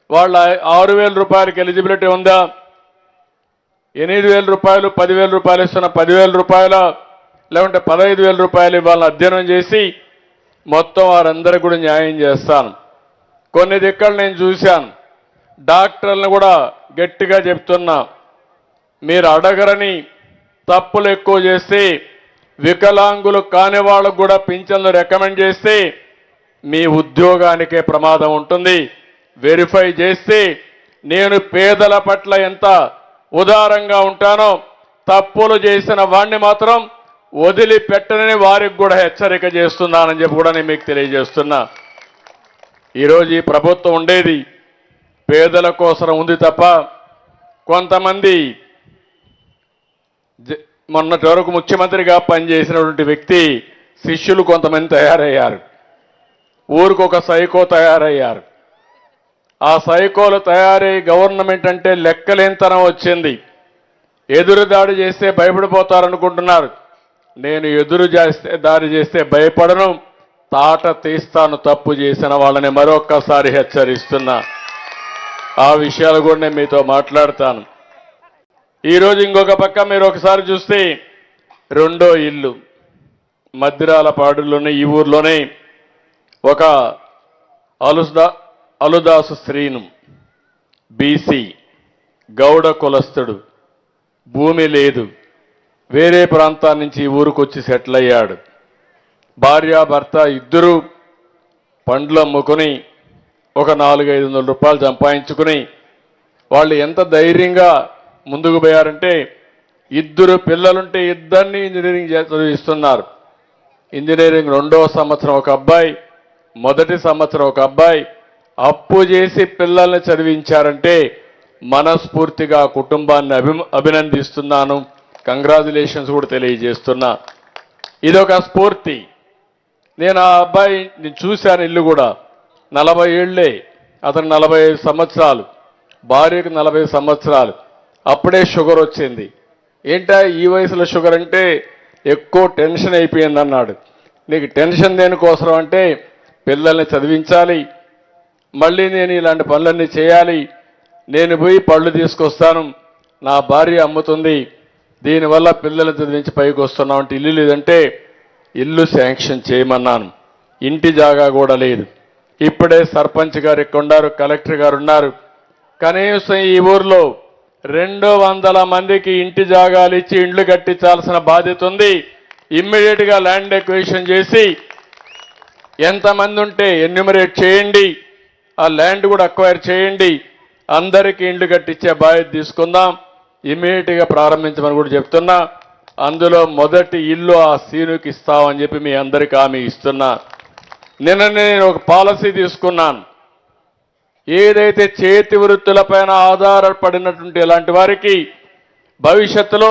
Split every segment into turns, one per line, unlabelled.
వాళ్ళ 6,000 రూపాయలకి ఎలిజిబిలిటీ ఉందా? 8,000 రూపాయలు 10,000 రూపాయలు ఇస్తున్న 10,000 రూపాయల లేకుంటే 15,000 రూపాయలు ఇవ్వాలని అధ్యయనం చేసి మొత్తం వారందరికీ కూడా న్యాయం చేస్తాను. కొన్ని దిక్కలు నేను చూశాను. డాక్టర్లను కూడా గట్టిగా చెప్తున్నా, మీరు అడగరని తప్పులు ఎక్కువ చేస్తే వికలాంగులు కాని వాళ్ళకు కూడా పింఛన్లు రికమెండ్ చేస్తే మీ ఉద్యోగానికే ప్రమాదం ఉంటుంది. వెరిఫై చేస్తే నేను పేదల పట్ల ఎంత ఉదారంగా ఉంటానో తప్పులు చేసిన వాడిని మాత్రం వదిలిపెట్టనని వారికి కూడా హెచ్చరిక చేస్తున్నానని చెప్పి కూడా నేను మీకు తెలియజేస్తున్నా. ఈరోజు ఈ ప్రభుత్వం ఉండేది పేదల కోసం ఉంది తప్ప కొంతమంది మొన్నటి వరకు ముఖ్యమంత్రిగా పనిచేసినటువంటి వ్యక్తి శిష్యులు కొంతమంది తయారయ్యారు. ఊరికొక సైకో తయారయ్యారు. ఆ సైకోలు తయారై గవర్నమెంట్ అంటే లెక్కలేనితనం వచ్చింది. ఎదురు దాడి చేస్తే భయపడిపోతారనుకుంటున్నారు. నేను ఎదురు దాడి చేస్తే భయపడను, తాట తీస్తాను తప్పు చేసిన వాళ్ళని మరొక్కసారి హెచ్చరిస్తున్నా. ఆ విషయాలు కూడా నేను మీతో మాట్లాడతాను. ఈరోజు ఇంకొక పక్క మీరు ఒకసారి చూస్తే రెండో ఇల్లు మద్దిరాలపాడులోనే ఈ ఊర్లోనే ఒక అలుదాసు శ్రీను బీసీ గౌడ కులస్తుడు, భూమి లేదు, వేరే ప్రాంతాల నుంచి ఈ ఊరికి వచ్చి సెటిల్ అయ్యాడు. భార్యాభర్త ఇద్దరు పండ్లు అమ్ముకుని ఒక 400-500 రూపాయలు సంపాదించుకుని వాళ్ళు ఎంత ధైర్యంగా ముందుకు పోయారంటే ఇద్దరు పిల్లలుంటే ఇద్దరిని ఇంజనీరింగ్ చదివిస్తున్నారు. ఇంజనీరింగ్ 2వ సంవత్సరం ఒక అబ్బాయి, మొదటి సంవత్సరం ఒక అబ్బాయి. అప్పు చేసి పిల్లల్ని చదివించారంటే మనస్ఫూర్తిగా కుటుంబాన్ని అభినందిస్తున్నాను. కంగ్రాచులేషన్స్ కూడా తెలియజేస్తున్నా. ఇదొక స్ఫూర్తి. నేను ఆ అబ్బాయిని చూశాను. ఇల్లు కూడా 40 ఏళ్లే, అతను 45 సంవత్సరాలు, భార్యకు 40 సంవత్సరాలు. అప్పుడే షుగర్ వచ్చింది. ఏంటా ఈ వయసులో షుగర్ అంటే ఎక్కువ టెన్షన్ అయిపోయింది అన్నాడు. నీకు టెన్షన్ దేనికోసం అంటే పిల్లల్ని చదివించాలి, మళ్ళీ నేను ఇలాంటి పనులన్నీ చేయాలి, నేను పోయి పళ్ళు తీసుకొస్తాను, నా భార్య అమ్ముతుంది, దీనివల్ల పిల్లల్ని చదివించి పైకి వస్తున్నాం అంటే ఇల్లు లేదంటే ఇల్లు శాంక్షన్ చేయమన్నాను. ఇంటి జాగా కూడా లేదు. ఇప్పుడే సర్పంచ్ గారు ఇక్కడ ఉన్నారు, కలెక్టర్ గారు ఉన్నారు. కనీసం ఈ ఊర్లో 200 మందికి ఇంటి జాగాలు ఇచ్చి ఇండ్లు కట్టించాల్సిన బాధ్యత ఉంది. ఇమ్మీడియట్ గా ల్యాండ్ ఎక్విజిషన్ చేసి ఎంతమంది ఉంటే ఎన్యూమరేట్ చేయండి, ఆ ల్యాండ్ కూడా అక్వైర్ చేయండి, అందరికీ ఇండ్లు కట్టించే బాధ్యత తీసుకుందాం. ఇమ్మీడియట్ గా ప్రారంభించమని కూడా చెప్తున్నా. అందులో మొదటి ఇల్లు ఆ సీనుకి ఇస్తామని చెప్పి మీ అందరికీ హామీ ఇస్తున్నా. నిన్న నేను ఒక పాలసీ తీసుకున్నాను. ఏదైతే చేతి వృత్తులపైన ఆధారపడినటువంటి ఇలాంటి వారికి భవిష్యత్తులో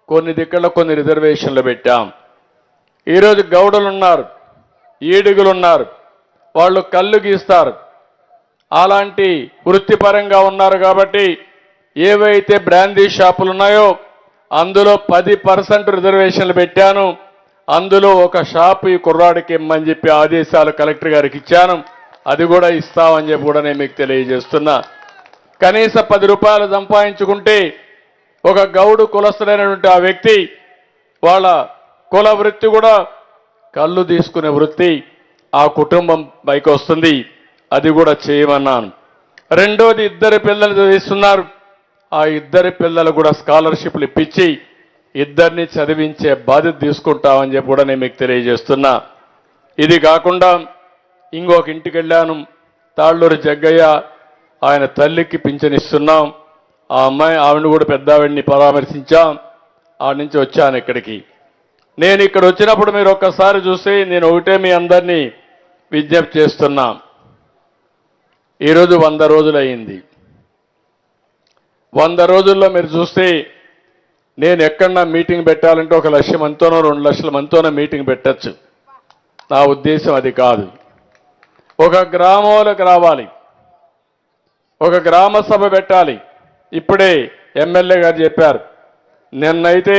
కొన్ని దిక్కుల్లో కొన్ని రిజర్వేషన్లు పెట్టాం. ఈరోజు గౌడలు ఉన్నారు, ఈడుగులు ఉన్నారు, వాళ్ళు కళ్ళు గీస్తారు, అలాంటి వృత్తిపరంగా ఉన్నారు కాబట్టి ఏవైతే బ్రాందీ షాపులు ఉన్నాయో అందులో 10% రిజర్వేషన్లు పెట్టాను. అందులో ఒక షాపు ఈ కుర్రాడికి ఇమ్మని చెప్పి ఆదేశాలు కలెక్టర్ గారికి ఇచ్చాను. అది కూడా ఇస్తామని చెప్పి కూడా నేను మీకు తెలియజేస్తున్నా. కనీసం 10 రూపాయలు సంపాదించుకుంటే ఒక గౌడు కులస్తుడైనటువంటి ఆ వ్యక్తి వాళ్ళ కుల వృత్తి కూడా కళ్ళు తీసుకునే వృత్తి ఆ కుటుంబం పైకి వస్తుంది. అది కూడా చేయమన్నాను. రెండోది, 2 పిల్లలు చదివిస్తున్నారు. ఆ 2 పిల్లలు కూడా స్కాలర్షిప్లు ఇప్పించి 2 చదివించే బాధ్యత తీసుకుంటామని చెప్పి కూడా నేను మీకు తెలియజేస్తున్నా. ఇది కాకుండా ఇంకొక ఇంటికి వెళ్ళాను, తాళ్ళూరు జగ్గయ్య, ఆయన తల్లికి పింఛనిస్తున్నాం. ఆ అమ్మాయి ఆవిడ కూడా పెద్ద ఆవిడ్ని పరామర్శించాం. ఆవిడ నుంచి వచ్చాను ఇక్కడికి. నేను ఇక్కడ వచ్చినప్పుడు మీరు ఒక్కసారి చూసి నేను ఒకటే మీ అందరినీ విజ్ఞప్తి చేస్తున్నా. ఈరోజు 100 రోజులు అయింది. 100 రోజుల్లో మీరు చూస్తే నేను ఎక్కడన్నా మీటింగ్ పెట్టాలంటే 1 లక్ష మందితోనో 2 లక్షల మందితోనో మీటింగ్ పెట్టచ్చు. నా ఉద్దేశం అది కాదు. ఒక గ్రామంలోకి రావాలి, ఒక గ్రామ సభ పెట్టాలి. ఇప్పుడే ఎమ్మెల్యే గారు చెప్పారు, నిన్నైతే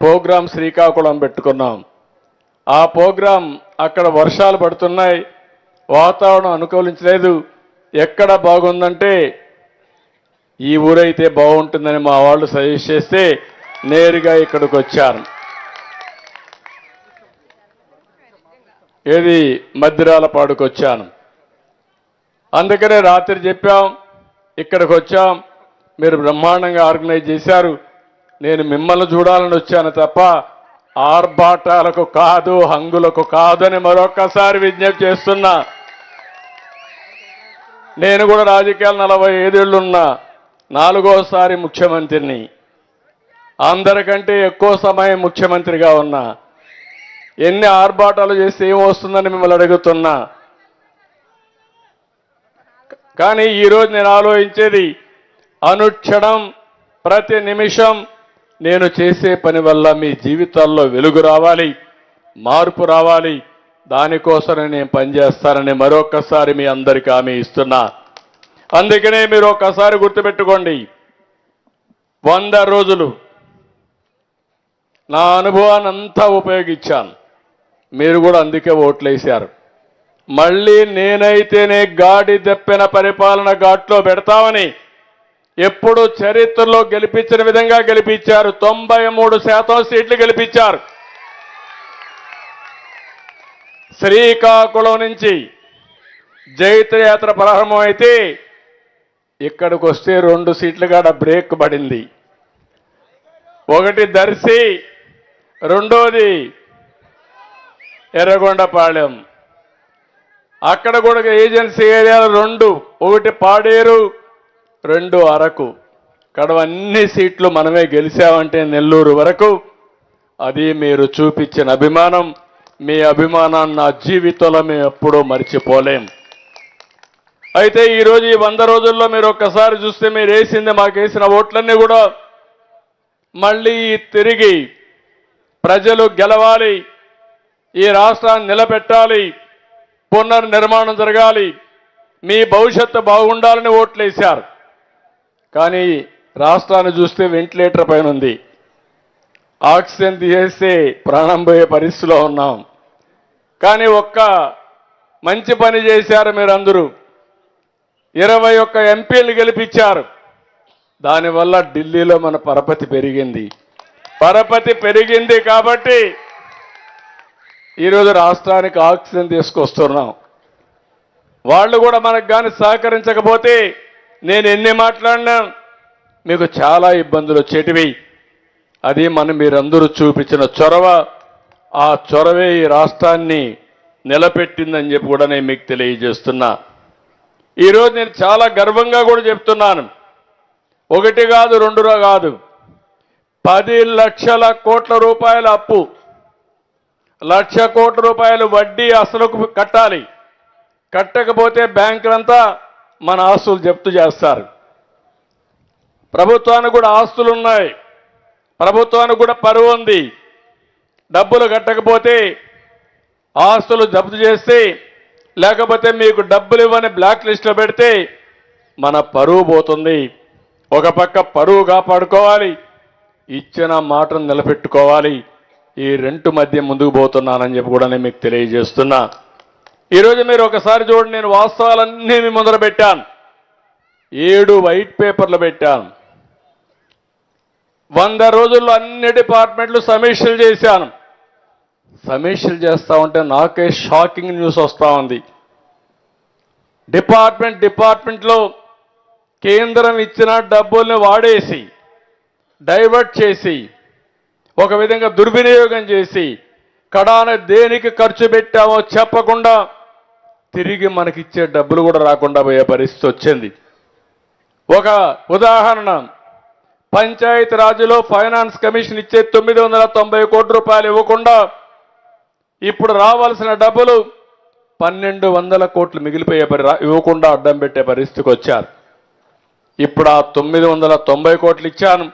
ప్రోగ్రాం శ్రీకాకుళం పెట్టుకున్నాం. ఆ ప్రోగ్రాం అక్కడ వర్షాలు పడుతున్నాయి, వాతావరణం అనుకూలించలేదు. ఎక్కడ బాగుందంటే ఈ ఊరైతే బాగుంటుందని మా వాళ్ళు సజెస్ట్ చేస్తే నేరుగా ఇక్కడికి వచ్చాను. ఏది మద్దిరాలపాడుకు వచ్చాను. అందుకనే రాత్రి చెప్పాం, ఇక్కడికి వచ్చాం, మీరు బ్రహ్మాండంగా ఆర్గనైజ్ చేశారు. నేను మిమ్మల్ని చూడాలని వచ్చాను తప్ప ఆర్భాటాలకు కాదు, హంగులకు కాదని మరొక్కసారి విజ్ఞప్తి చేస్తున్నా. నేను కూడా రాజకీయాలు 45 ఏళ్ళున్నా, 4వసారి ముఖ్యమంత్రిని, అందరికంటే ఎక్కువ సమయం ముఖ్యమంత్రిగా ఉన్నా. ఎన్ని ఆర్భాటాలు చేస్తే ఏమొస్తుందని మిమ్మల్ని అడుగుతున్నా. కానీ ఈరోజు నేను ఆలోచించేది, అనుక్షణం ప్రతి నిమిషం నేను చేసే పని వల్ల మీ జీవితాల్లో వెలుగు రావాలి, మార్పు రావాలి. దానికోసమే నేను పనిచేస్తానని మరొక్కసారి మీ అందరికీ హామీ ఇస్తున్నా. అందుకనే మీరు ఒక్కసారి గుర్తుపెట్టుకోండి, 100 రోజులు నా అనుభవాన్ని అంతా ఉపయోగించాను. మీరు కూడా అందుకే ఓట్లేశారు. మళ్ళీ నేనైతేనే గాడి దప్పిన పరిపాలన ఘాట్లో పెడతామని ఎప్పుడు చరిత్రలో గెలిపించిన విధంగా గెలిపించారు. 93% సీట్లు గెలిపించారు. శ్రీకాకుళం నుంచి జైత్రయాత్ర ప్రారంభమైతే ఇక్కడికి వస్తే 2 సీట్లు కాడ బ్రేక్ పడింది. ఒకటి దర్శి, రెండోది ఎర్రగొండపాళెం. అక్కడ కూడా ఏజెన్సీ ఏరియాలు 2, ఒకటి పాడేరు, 2 అరకు. కడవన్నీ సీట్లు మనమే గెలిచామంటే నెల్లూరు వరకు. అది మీరు చూపించిన అభిమానం. మీ అభిమానాన్ని నా జీవితంలో మేము ఎప్పుడూ మర్చిపోలేం. అయితే ఈరోజు ఈ 100 రోజుల్లో మీరు ఒక్కసారి చూస్తే మీరు వేసింది, మాకేసిన ఓట్లన్నీ కూడా మళ్ళీ తిరిగి ప్రజలు గెలవాలి, ఈ రాష్ట్రాన్ని నిలబెట్టాలి, పునర్నిర్మాణం జరగాలి, మీ భవిష్యత్తు బాగుండాలని ఓట్లేశారు. కానీ రాష్ట్రాన్ని చూస్తే వెంటిలేటర్ పైన ఉంది. ఆక్సిజన్ తీసేస్తే ప్రాణం పోయే పరిస్థితిలో ఉన్నాం. కానీ ఒక్క మంచి పని చేశారు మీరందరూ. 21 ఎంపీలు గెలిపించారు. దానివల్ల ఢిల్లీలో మన పరపతి పెరిగింది. పరపతి పెరిగింది కాబట్టి ఈరోజు రాష్ట్రానికి ఆక్సిజన్ తీసుకొస్తున్నాం. వాళ్ళు కూడా మనకు కానీ సహకరించకపోతే నేను ఎన్ని మాట్లాడినా మీకు చాలా ఇబ్బందులు వచ్చేటివి. అది మీరందరూ చూపించిన చొరవ. ఆ చొరవే ఈ రాష్ట్రాన్ని నిలబెట్టిందని చెప్పి కూడా నేను మీకు తెలియజేస్తున్నా. ఈరోజు నేను చాలా గర్వంగా కూడా చెప్తున్నాను. 1 కాదు, 2 కాదు, 10 లక్షల కోట్ల రూపాయల అప్పు, 1,00,000 కోట్ల రూపాయలు వడ్డీ అసలుకు కట్టాలి. కట్టకపోతే బ్యాంకులంతా మన ఆస్తులు జప్తు చేస్తారు. ప్రభుత్వానికి కూడా ఆస్తులు ఉన్నాయి, ప్రభుత్వానికి కూడా పరువు ఉంది. డబ్బులు కట్టకపోతే ఆస్తులు జప్తు చేస్తే, లేకపోతే మీకు డబ్బులు ఇవ్వని బ్లాక్ లిస్ట్లో పెడితే మన పరువు పోతుంది. ఒక పక్క పరువు కాపాడుకోవాలి, ఇచ్చిన మాటను నిలబెట్టుకోవాలి. ఈ 2 మధ్య ముందుకు పోతున్నానని చెప్పి కూడా నేను మీకు తెలియజేస్తున్నా. ఈరోజు మీరు ఒకసారి చూడండి, నేను వాస్తవాలన్నీ మీ ముందర పెట్టాను. 7 వైట్ పేపర్లు పెట్టాను. 100 రోజుల్లో అన్ని డిపార్ట్మెంట్లు సమీక్షలు చేశాను. సమీక్షలు చేస్తా ఉంటే నాకే షాకింగ్ న్యూస్ వస్తూ ఉంది. డిపార్ట్మెంట్లో కేంద్రం ఇచ్చిన డబ్బుల్ని వాడేసి, డైవర్ట్ చేసి, ఒక విధంగా దుర్వినియోగం చేసి, కడాన దేనికి ఖర్చు పెట్టామో చెప్పకుండా తిరిగి మనకిచ్చే డబ్బులు కూడా రాకుండా పోయే పరిస్థితి వచ్చింది. ఒక ఉదాహరణ, పంచాయతీ రాజ్లో ఫైనాన్స్ కమిషన్ ఇచ్చే 990 కోట్ల రూపాయలు ఇవ్వకుండా ఇప్పుడు రావాల్సిన డబ్బులు 1,200 కోట్లు మిగిలిపోయే ఇవ్వకుండా అడ్డం పెట్టే పరిస్థితికి వచ్చారు. ఇప్పుడు ఆ 990 కోట్లు ఇచ్చాను.